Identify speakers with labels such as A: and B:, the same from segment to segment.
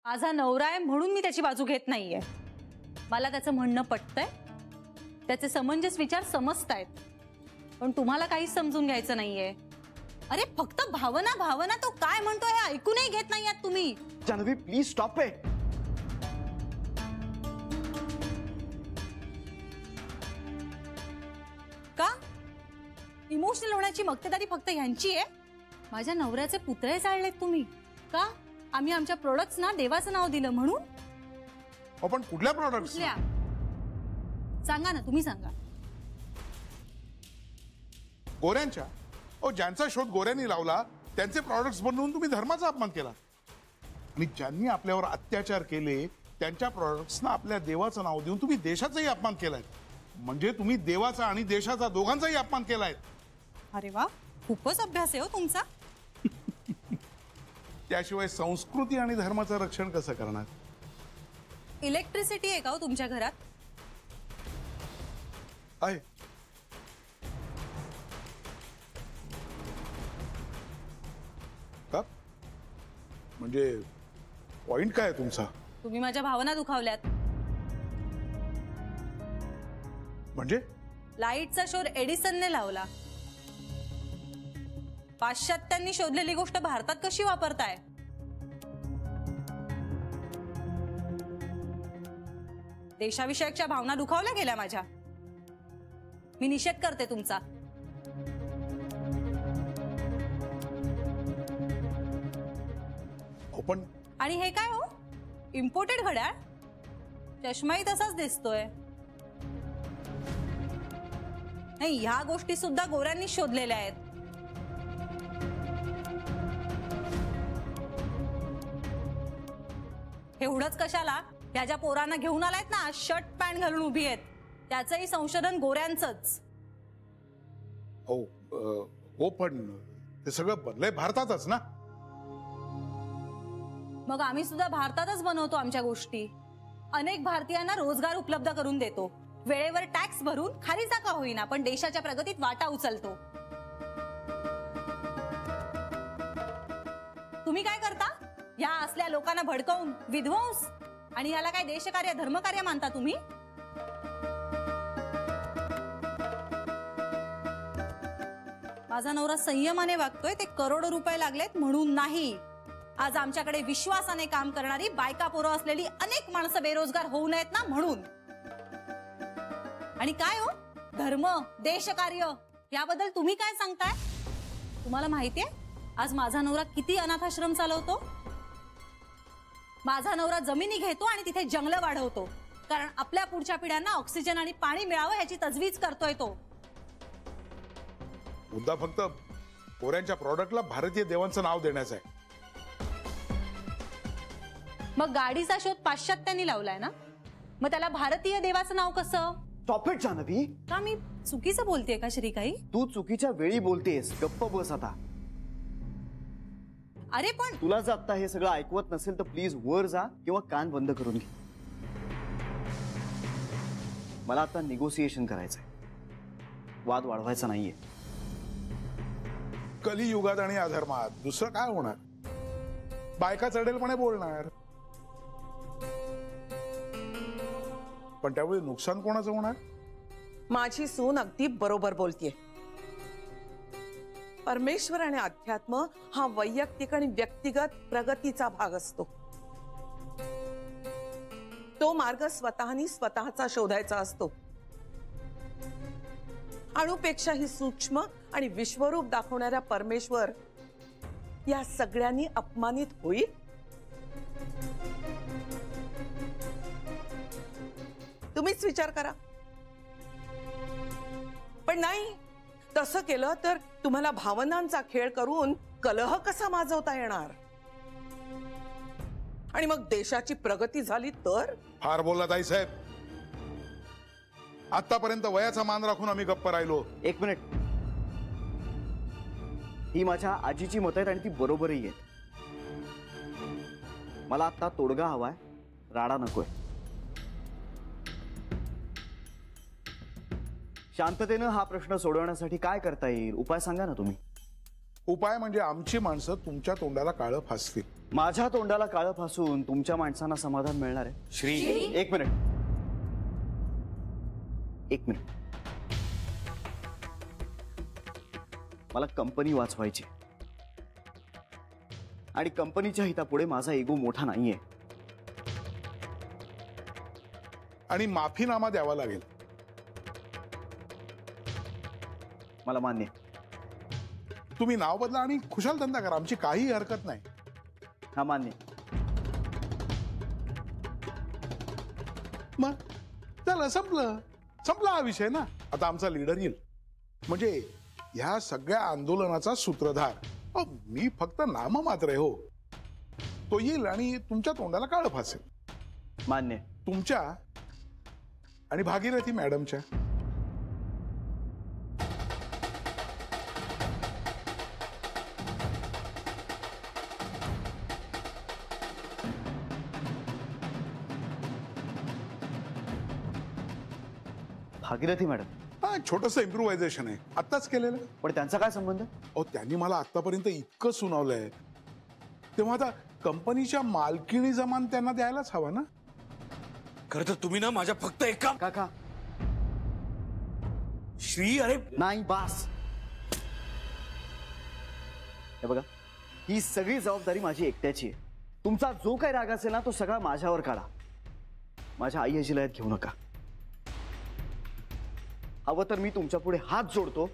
A: माझा नवरा आहे म्हणून मी त्याची बाजू घेत नाहीये. मला त्याचं म्हणणं पटतंय, त्याचे समंजस विचार समजतायत, पण तुम्हाला काहीच समजून घ्यायचं नाहीये. अरे फक्त भावना भावना तो काय म्हणतो हे ऐकूनही घेत नाही आहात तुम्ही.
B: Janhavi please stop it.
A: का इमोशनल होण्याची मक्तेदारी फक्त यांची आहे? माझ्या नवऱ्याचे पुतळे जाळलेत तुम्ही का? आम्ही आमच्या प्रोडक्ट्सना देवाचं नाव दिलं म्हणून?
C: आपण कुठल्या प्रोडक्ट्स?
A: सांगा ना, तुम्ही सांगा.
C: गोऱ्यांच्या. ज्यांचा शोध गोऱ्यांनी लावला त्यांचे प्रॉडक्ट्स बनवून तुम्ही धर्माचा अपमान केला, आणि ज्यांनी आपल्यावर अत्याचार केले त्यांच्या प्रॉडक्ट्सना आपल्या देवाचं नाव देऊन तुम्ही देशाचाही अपमान केलाय. म्हणजे तुम्ही देवाचा आणि देशाचा दोघांचाही अपमान केलाय.
A: अरे वा, खूपच अभ्यास आहे हो तुमचा.
C: त्याशिवाय संस्कृती आणि धर्माचं रक्षण कसं करणार?
A: इलेक्ट्रिसिटी आहे का हो तुमच्या घरात?
C: आहे. का म्हणजे पॉइंट काय तुमचा?
A: तुम्ही माझ्या भावना दुखावल्यात.
C: म्हणजे
A: लाईटचा शोध एडिसनने लावला. पाश्चात्यांनी शोधलेली गोष्ट भारतात कशी वापरताय? देशाविषयकच्या भावना दुखावल्या गेल्या माझ्या. मी निषेध करते तुमचा.
C: पण
A: आणि हे काय हो, इम्पोर्टेड घड्याळ? चष्माही तसाच दिसतोय. नाही, ह्या गोष्टी सुद्धा गोऱ्यांनी शोधलेल्या आहेत. एवढंच कशाला, ह्या ज्या पोरांना घेऊन आलायत ना, शर्ट पॅन्ट घालून उभी आहेत, त्याचंही संशोधन गोऱ्यांचंच.
C: हो पण ते सगळं बनलंय भारतातच ना.
A: मग आम्ही सुद्धा भारतातच बनवतो आमच्या गोष्टी. अनेक भारतीयांना रोजगार उपलब्ध करून देतो. वेळेवर टॅक्स भरून खारीचा का होईना पण देशाच्या प्रगतीत वाटा उचलतो. तुम्ही काय करता? या असल्या लोकांना भडकवून विध्वंस, आणि याला काय देशकार्य धर्मकार्य मानता तुम्ही? माझा नवरा संयमाने वागतोय ते करोडो रुपये लागलेत म्हणून नाही. आज आमच्याकडे विश्वासाने काम करणारी बायका पोरं असलेली अनेक माणसं बेरोजगार होऊ नयेत ना म्हणून. आणि काय हो, धर्म देशकार्य याबद्दल तुम्ही काय सांगताय? तुम्हाला माहितीये आज माझा नवरा किती अनाथाश्रम चालवतो? माझा नवरा जमिनी घेतो आणि तिथे जंगलं वाढवतो, कारण आपल्या पुढच्या पिढ्यांना ऑक्सिजन आणि पाणी मिळावं याची तजवीज करतोय तो.
C: मुद्दा फक्त गोऱ्यांच्या प्रॉडक्टला भारतीय देवांचं नाव देण्याचं आहे.
A: मग गाडीचा शोध पाश्चात्यांनी लावलाय ना, मग त्याला भारतीय देवाचं नाव कसं?
B: Stop it Janhavi.
A: का मी चुकीचं बोलतेय का श्रीकाई?
B: तू चुकीच्या वेळी बोलतेस. गप्प बस आता.
A: अरे पण
B: तुला जर आता हे सगळं ऐकवत नसेल तर प्लीज वर जा किंवा कान बंद करून घे. मला आता निगोसिएशन करायचंय, वाद वाढवायचा नाहीये.
C: कलियुगात आणि अधर्मात दुसरं काय होणार? बायका चढेलपणे बोलणार, पण त्यावेळी नुकसान कोणाचं होणार?
D: माझी सून अगदी बरोबर बोलतीये. परमेश्वर आणि अध्यात्म हा वैयक्तिक आणि व्यक्तिगत प्रगतीचा भाग असतो. तो मार्ग स्वतःनी स्वतःचा शोधायचा असतो. अणुपेक्षाही सूक्ष्म आणि विश्वरूप दाखवणाऱ्या परमेश्वर या सगळ्यांनी अपमानित होईल? तुम्हीच विचार करा. पण नाही, तसं केलं तर तुम्हाला भावनांचा खेळ करून कलह कसा माजवता येणार? आणि मग देशाची प्रगती झाली तर?
C: फार बोलला ताई साहेब. आतापर्यंत वयाचा मान राखून आम्ही गप्प राहिलो.
B: एक मिनिट. ही माझ्या आजीची मत आहेत आणि ती बरोबरही आहेत. मला आता तोडगा हवाय, राडा नकोय. शांततेनं हा प्रश्न सोडवण्यासाठी काय करता येईल? उपाय सांगा ना तुम्ही.
C: उपाय म्हणजे आमची माणसं तुमच्या तोंडाला काळं फासतील.
B: माझ्या तोंडाला काळं फासून तुमच्या माणसांना समाधान मिळणार आहे?
E: श्री,
B: एक मिनिट, एक मिनिट. मला कंपनी वाचवायची आणि कंपनीच्या हितापुढे माझा इगो मोठा नाहीये.
C: आणि माफीनामा द्यावा लागेल.
B: मला मान्य आहे.
C: तुम्ही नाव बदला आणि खुशाल धंदा करा, आमची काही हरकत नाही.
B: हा, मान्य.
C: मग चला, संपलं संपला हा विषय ना. आता आमचा लीडर येईल, म्हणजे ह्या सगळ्या आंदोलनाचा सूत्रधार. मी फक्त नाम मात्र आहे हो. तो येईल आणि तुमच्या तोंडाला काळं फासेल.
B: मान्य.
C: तुमच्या आणि भागीरथी मॅडमच्या.
B: भागीरथी मॅडम?
C: हा, छोटस इम्प्रुव्हायझेशन आहे, आत्ताच केलेलं.
B: पण त्यांचा काय संबंध?
C: अहो, त्यांनी मला आतापर्यंत इतकं सुनावलंय, तेव्हा आता कंपनीच्या मालकीणी जमान त्यांना द्यायलाच हवा ना.
E: खरं तर तुम्ही ना माझ्या फक्त एका
B: काका,
E: श्री, अरे
B: नाही, बास. हे बघा, ही सगळी जबाबदारी माझी एकट्याची आहे. तुमचा जो काही राग असेल ना, तो सगळा माझ्यावर काढा. माझ्या आई आजीला यात घेऊ नका. हवं तर मी तुमच्या पुढे हात जोडतो,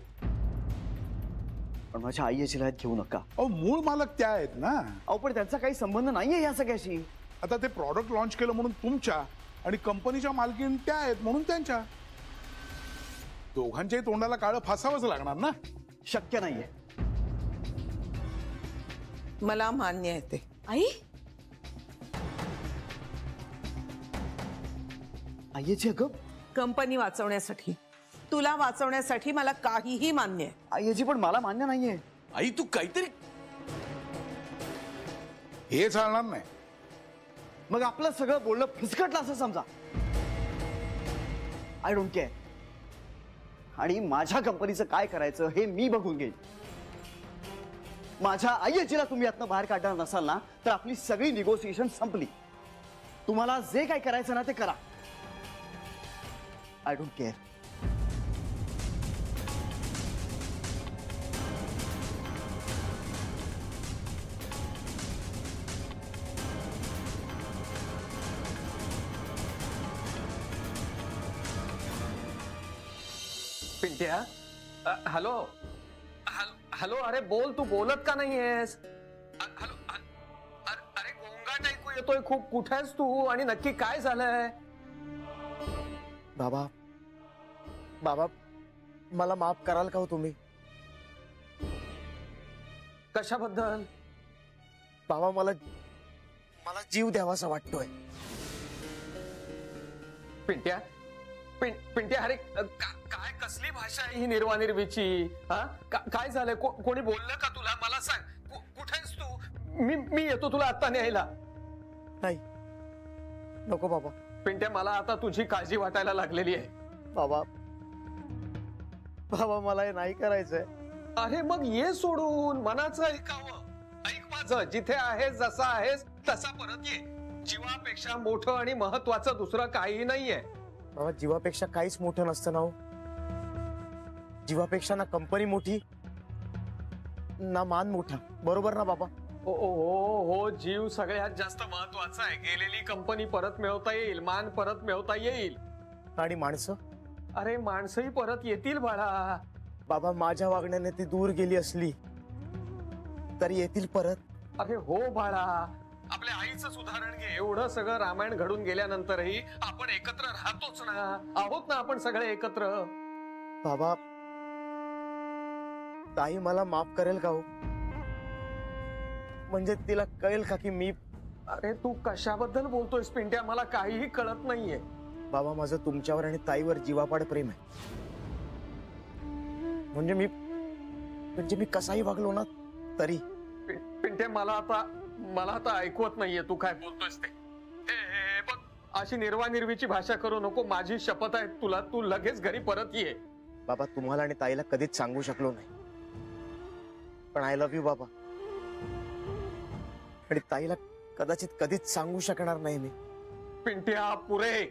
B: पण माझ्या आई आजीला यात घेऊ नका.
C: अहो, मूळ मालक त्या आहेत ना.
B: अहो, पण त्यांचा काही संबंध नाहीये या सगळ्याशी.
C: आता ते प्रॉडक्ट लॉन्च केलं म्हणून तुमच्या, आणि कंपनीच्या मालकीण त्या आहेत म्हणून त्यांच्या. दोघांच्याही तोंडाला काळं फासावंच लागणार ना.
B: शक्य नाहीये.
D: मला मान्य आहे ते.
A: आई,
B: आई आजी, अगं,
D: कंपनी वाचवण्यासाठी, तुला वाचवण्यासाठी मला काहीही मान्य आहे.
B: आई आजी, पण मला मान्य नाहीये.
E: आई तू काहीतरी.
C: हे चालणार नाही.
B: मग आपलं सगळं बोलणं फिसकटलं असं समजा. I don't care. आणि माझ्या कंपनीचं काय करायचं हे मी बघून घेईन. माझ्या आई आजीला तुम्ही यातनं बाहेर काढणार नसाल ना, तर आपली सगळी निगोसिएशन संपली. तुम्हाला जे काय करायचं ना ते करा. I don't care.
F: Pintya, hello hello, अरे बोल, तू बोलत का नाहीयेस? हॅलो, अरे गोंगाट ऐकू येतोय खूप. कुठे आहेस तू आणि नक्की काय झालंय?
G: बाबा, बाबा, मला माफ कराल का हो तुम्ही?
F: कशाबद्दल?
G: बाबा, मला जीव द्यावासा वाटतोय.
F: पिंट्या, पिंट्या, अरे काय कसली भाषा आहे ही निर्वानिर्वीची? हा, काय झालंय? कोणी बोललं का तुला? मला सांग, कुठे आहेस तू? मी येतो तुला आता न्यायला.
G: नाही, नको बाबा.
F: पिंट्या, मला आता तुझी काळजी वाटायला लागलेली आहे.
G: बाबा, बाबा, मला हे नाही करायचंय.
F: अरे मग ये सोडून. मनाचं ऐकावं. ऐक माझं, जिथे आहेस, जसा आहेस तसा परत ये. जीवापेक्षा मोठं आणि महत्वाचं दुसरं काही नाहीये.
G: बाबा, जीवापेक्षा काहीच मोठं नसतं ना हो. जीवापेक्षा ना कंपनी मोठी, ना मान मोठा. बरोबर ना बाबा?
F: हो, जीव सगळ्यात जास्त महत्वाचा आहे. गेलेली कंपनी परत मिळवता येईल, मान परत मिळवता येईल.
G: आणि माणसं?
F: अरे माणसंही परत येतील बाळा.
G: बाबा, माझ्या वागण्याने ती दूर गेली असली तरी येतील परत.
F: अरे हो बाळा, आपल्या आईचंच उदाहरण घे. एवढं सगळं रामायण घडून गेल्यानंतरही आपण एकत्र राहतोच ना. आहोत ना आपण सगळे एकत्र.
G: बाबा, ताई मला माफ करेल का हो? म्हणजे तिला कळेल का की मी...
F: अरे तू कशाबद्दल बोलतोयस पिंट्या? मला काहीही कळत नाहीये.
G: बाबा, माझं तुमच्यावर आणि ताईवर जीवापाड प्रेम आहे. म्हणजे मी कसाही वागलो ना तरी.
F: पिंट्या, मला आता ऐकवत नाहीये तू काय बोलतोयस ते. हे बघ, अशी निर्वानिर्वीची भाषा करू नको. माझी शपथ आहे तुला, तू लगेच घरी परत ये.
G: बाबा, तुम्हाला आणि ताईला कधीच सांगू शकलो नाही, पण आय लव्ह यू बाबा. आणि ताईला कदाचित कधीच सांगू शकणार नाही मी.
F: पिंट्या पुरे,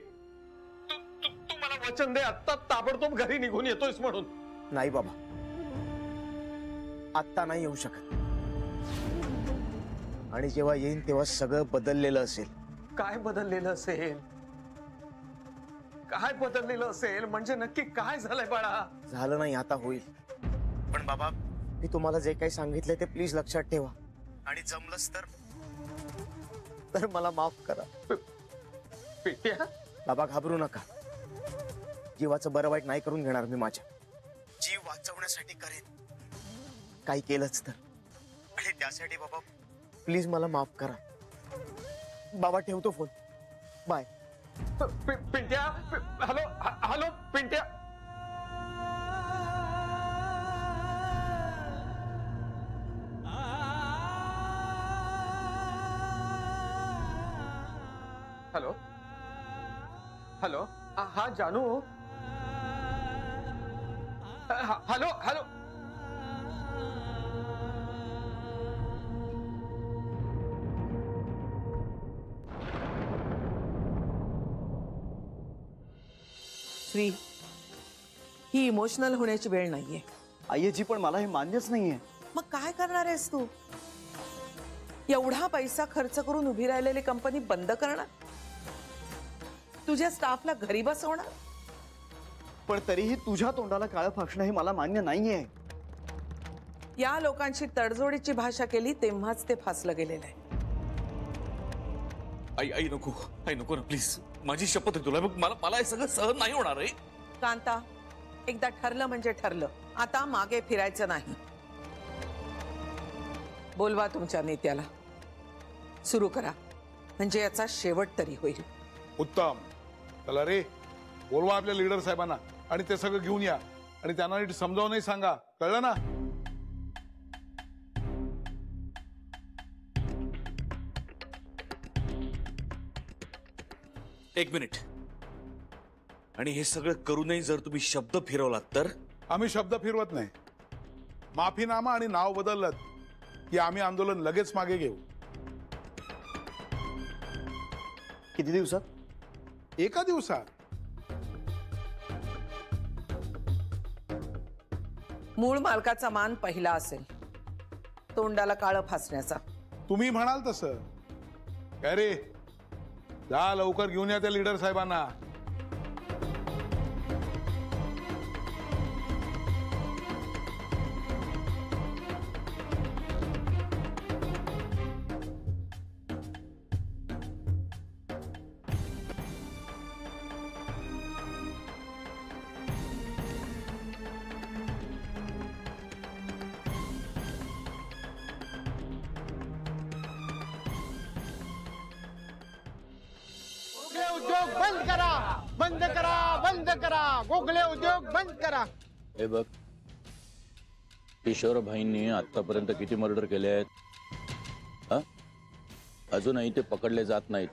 F: तू मला वचन दे, आत्ता ताबडतोब घरी निघून येतोयस म्हणून.
G: नाही बाबा, आत्ता नाही येऊ शकत. आणि जेव्हा येईन तेव्हा सगळं बदललेलं असेल.
F: काय बदललेलं असेल? काय बदललेलं असेल म्हणजे नक्की काय झालंय बाळा?
G: झालं नाही, आता होईल. पण बाबा, मी तुम्हाला जे काही सांगितलंय ते प्लीज लक्षात ठेवा. आणि जमलंच तर मला माफ करा.
F: पिंट्या,
G: बाबा घाबरू नका. जीवाचं बरं वाईट नाही करून घेणार मी. माझ्या जीव वाचवण्यासाठी करेन, काही केलंच तर. आणि त्यासाठी बाबा प्लीज मला माफ करा. बाबा ठेवतो phone. Bye.
F: Pintya, hello hello Pintya. Hello hello, हा जानू. Hello hello.
D: श्री, ही इमोशनल होण्याची वेळ नाहीये.
B: आईजी, पण मला हे मान्यच नाहीये.
D: मग काय करणार आहेस तू? एवढा पैसा खर्च करून उभी राहिलेली कंपनी बंद करणार? तुझ्या स्टाफला घरी बसवणार?
B: पण तरीही तुझ्या तोंडाला काळं फासणं हे मला मान्य नाहीये.
D: या लोकांची तडजोडीची भाषा केली तेव्हाच ते फासलं गेलेलं आहे.
E: आई नको ना प्लीज, माझी शपथ आहे तुला. मला हे सगळं सहन नाही होणार आहे.
D: कांता, एकदा ठरलं म्हणजे ठरलं. आता मागे फिरायचं नाही. बोलवा तुमच्या नेत्याला, सुरू करा, म्हणजे याचा शेवट तरी होईल.
C: उत्तम. चला रे, बोलवा आपल्या लीडर साहेबांना आणि ते सगळं घेऊन या आणि त्यांना नीट समजावूनही सांगा. कळलं ना?
E: एक मिनिट. आणि हे सगळं करूनही जर तुम्ही शब्द फिरवलात तर?
C: आम्ही शब्द फिरवत नाही. माफीनामा आणि नाव बदललं की आम्ही आंदोलन लगेच मागे घेऊ.
B: किती दिवसात?
C: एका दिवसात.
D: मूळ मालकाचा मान पहिला असेल, तोंडाला काळं फासण्याचा.
C: तुम्ही म्हणाल तसं. काय रे, जा लवकर घेऊन या त्या लीडर साहेबांना.
H: उद्योग बंद करा, बंद करा, बंद करा. गोखले उद्योग बंद करा.
I: हे बघ, किशोर भाईंनी आतापर्यंत किती मर्डर केले आहेत? अजूनही ते पकडले जात नाहीत.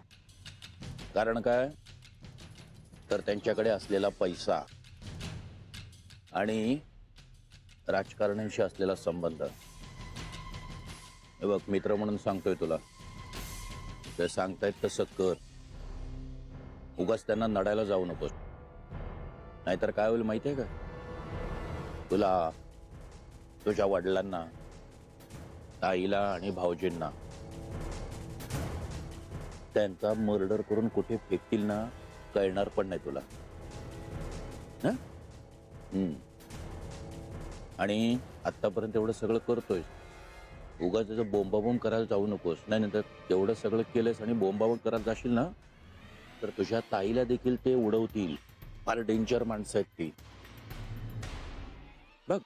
I: कारण काय? तर त्यांच्याकडे असलेला पैसा आणि राजकारण्यांशी असलेला संबंध. हे बघ, मित्र म्हणून सांगतोय तुला, ते सांगतायत तसं कर. उगाच त्यांना नडायला जाऊ नकोस. नाहीतर काय होईल माहितीये का? तुला, तुझ्या वडिलांना, ताईला आणि भाऊजींना त्यांचा मर्डर करून कुठे फेकतील ना, कळणार पण नाही तुला. आणि आतापर्यंत एवढं सगळं करतोय, उगाच त्याचं बोंबाबोंब करायला जाऊ नकोस. नाही तर तेवढं सगळं केलंस आणि बोंबाबोंब करायला जाशील ना, तर तुझ्या ताईला देखील ते उडवतील. फार डेंजर माणसं आहेत ती. बघ,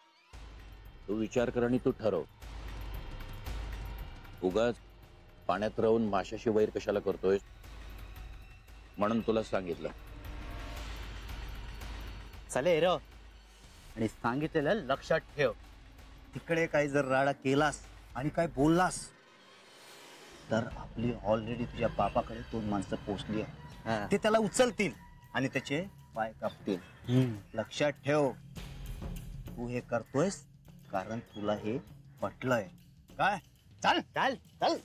I: तू विचार कर आणि तू ठरव. उगाच पाण्यात राहून माशाशी वैर कशाला करतोय? म्हणून तुला सांगितलं.
J: चालेल र. आणि सांगितलेलं लक्षात ठेव. तिकडे काही जर राडा केलास आणि काय बोललास तर आपली ऑलरेडी तुझ्या बापाकडे 2 माणसं पोचली आहे. ते त्याला उचलतील आणि त्याचे पाय कापतील. लक्षात ठेव. तू हे करतोयस कारण तुला हे पटलंय काय? चल चल चल.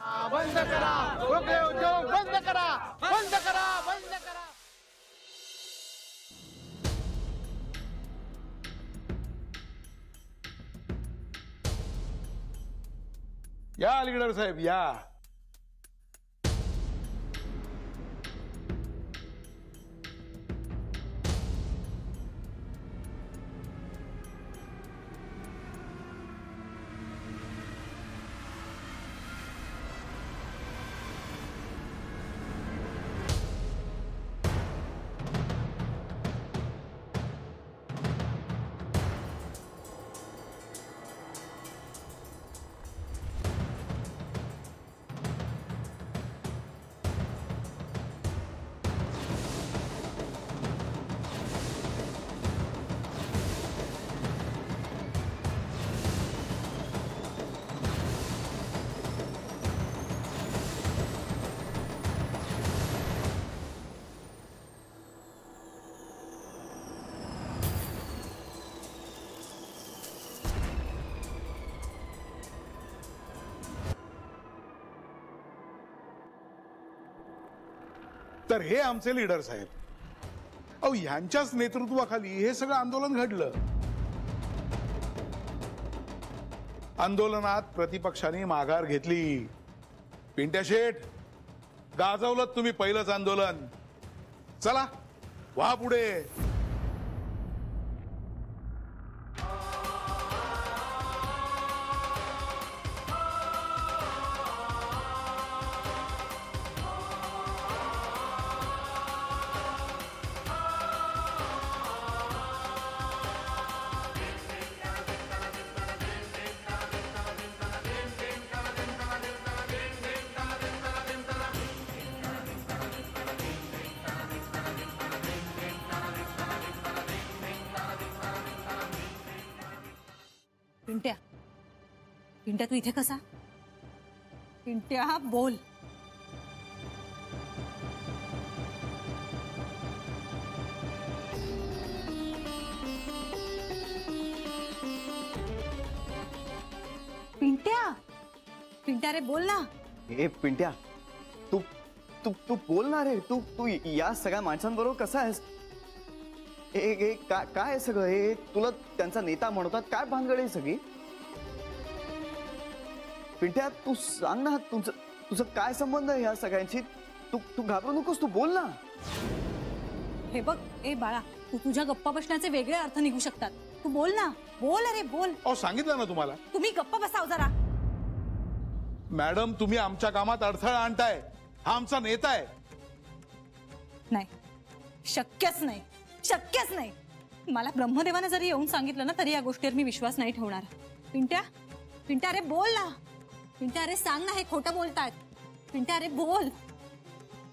H: बंद करा गोखले उद्योग बंद करा बंद करा बंद करा.
C: या लीडर साहेब या. तर हे आमचे लीडर साहेब. अहो ह्यांच्याच नेतृत्वाखाली हे सगळं आंदोलन घडलं. आंदोलनात प्रतिपक्षाने माघार घेतली. पिंट्या शेठ, गाजवलं तुम्ही पहिलंच आंदोलन. चला व्हा पुढे.
A: पिंट्या, पिंट्या तू इथे कसा? पिंट्या बोल. पिंट्या, पिंट्या रे बोल ना.
B: ए पिंट्या, तू तू तू बोल ना रे. तू तू या सगळ्या माणसांबरोबर कसा आहेस? काय सगळं हे? तुला त्यांचा नेता म्हणतात काय भानगड आहे सगळी? पिंट्या तू सांग ना, तुझं काय संबंध आहे या सगळ्यांची? तू घाबरू नकोस, तू बोल ना.
A: हे बघ ए बाळा, तू तुझ्या गप्पा बसण्याचे वेगळे अर्थ निघू शकतात. तू बोल ना, बोल. अरे बोल.
C: अहो सांगितलं ना तुम्हाला.
A: तुम्ही गप्पा बसाव जरा.
C: मॅडम तुम्ही आमच्या कामात अडथळा आणताय. हा आमचा नेता आहे.
A: नाही, शक्यच नाही, शक्यच नाही. मला ब्रह्मदेवाने जरी येऊन सांगितलं ना तरी या गोष्टीवर मी विश्वास नाही ठेवणार. पिंट्या, पिंट्या अरे बोल ना. पिंट्या अरे सांग ना, हे खोटं बोलतायत. पिंट्या अरे बोल.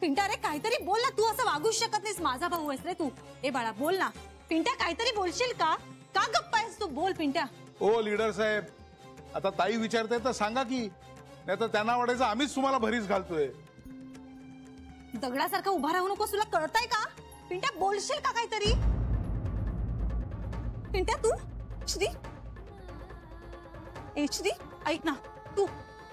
A: पिंट्या अरे काहीतरी बोल ना. तू असं वागूच शकत नाहीस. माझा भाऊ आहेस रे तू. ए बाळा बोल ना. पिंट्या काहीतरी बोलशील का? का गप्पा आहेस तू? बोल पिंट्या.
C: ओ लीडर साहेब, आता ताई विचारताय तर सांगा की, नाही तर त्यांना वाटायचं आम्हीच तुम्हाला भरीस घालतोय.
A: दगडासारखा उभा राहू नकोस. तुला कळतंय का? पिंट्या बोलशील का काहीतरी? पिंट्या तू श्री, श्री ऐक ना. तू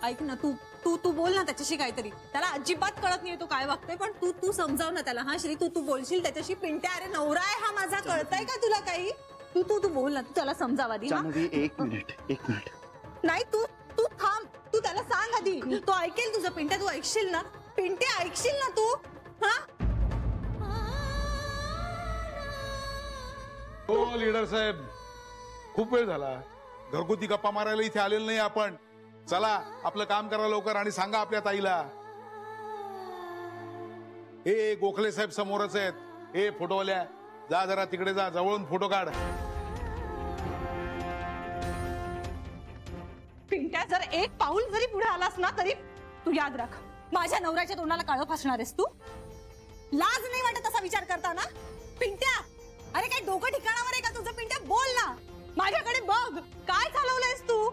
A: ऐक ना. तू तू तू बोल ना त्याच्याशी काहीतरी. त्याला अजिबात कळत नाही तो काय वागतोय, पण तू तू समजाव ना त्याला. हा श्री, तू तू बोलशील त्याच्याशी. पिंट्या अरे नवरा आहे हा माझा. कळतंय का तुला काही? तू तू तू बोल ना. तू त्याला समजाव आधी.
B: एक मिनिट.
A: नाही तू तू थांब. तू त्याला सांग आधी. तो ऐकेल तुझं. पिंट्या तू ऐकशील ना? पिंट्या ऐकशील ना तू? हा
C: हो लीडर साहेब, खूप वेळ झाला. घरगुती गप्पा मारायला इथे आलेलो नाही आपण. चला आपलं काम करा लवकर आणि सांगा आपल्या ताईला. हे गोखले साहेब समोरच आहेत. हे फोटोवाल्या, जा जरा तिकडे जा, जवळून फोटो काढ.
A: पिंट्या जर एक पाऊल जरी पुढे आलास ना तरी तू याद राख, माझ्या नवऱ्याच्या तोंडाला काळं फासणार आहेस तू. लाज नाही वाटत असा विचार करताना? पिंट्या अरे काही डोकं ठिकाणावर आहे का तुझं? पिंट्या बोल ना. माझ्याकडे बघ. काय चालवलंयस तू?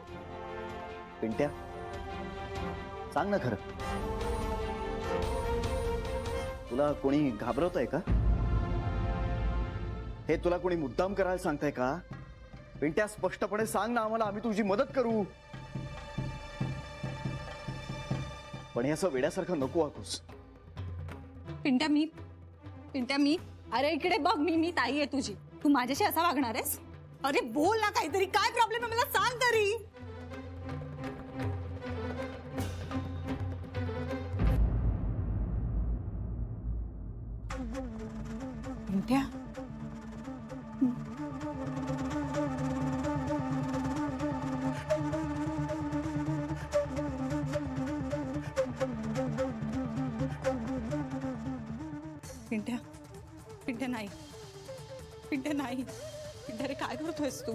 B: पिंट्या सांग ना खरं, तुला कोणी घाबरवतंय का? हे तुला कोणी मुद्दाम करायला सांगताय का? पिंट्या स्पष्टपणे सांग ना आम्हाला, आम्ही तुझी मदत करू. पण हे असं वेड्यासारखं नको वागूस.
A: पिंट्या मी अरे इकडे बघ, मी ताई आहे तुझी. तू माझ्याशी असा वागणार आहेस? अरे बोल ना काहीतरी, काय प्रॉब्लेम आहे मला सांग तरी.
D: पिंट्या
A: पिंट्या नाही. पिंट्या रे काय करतोयस तू?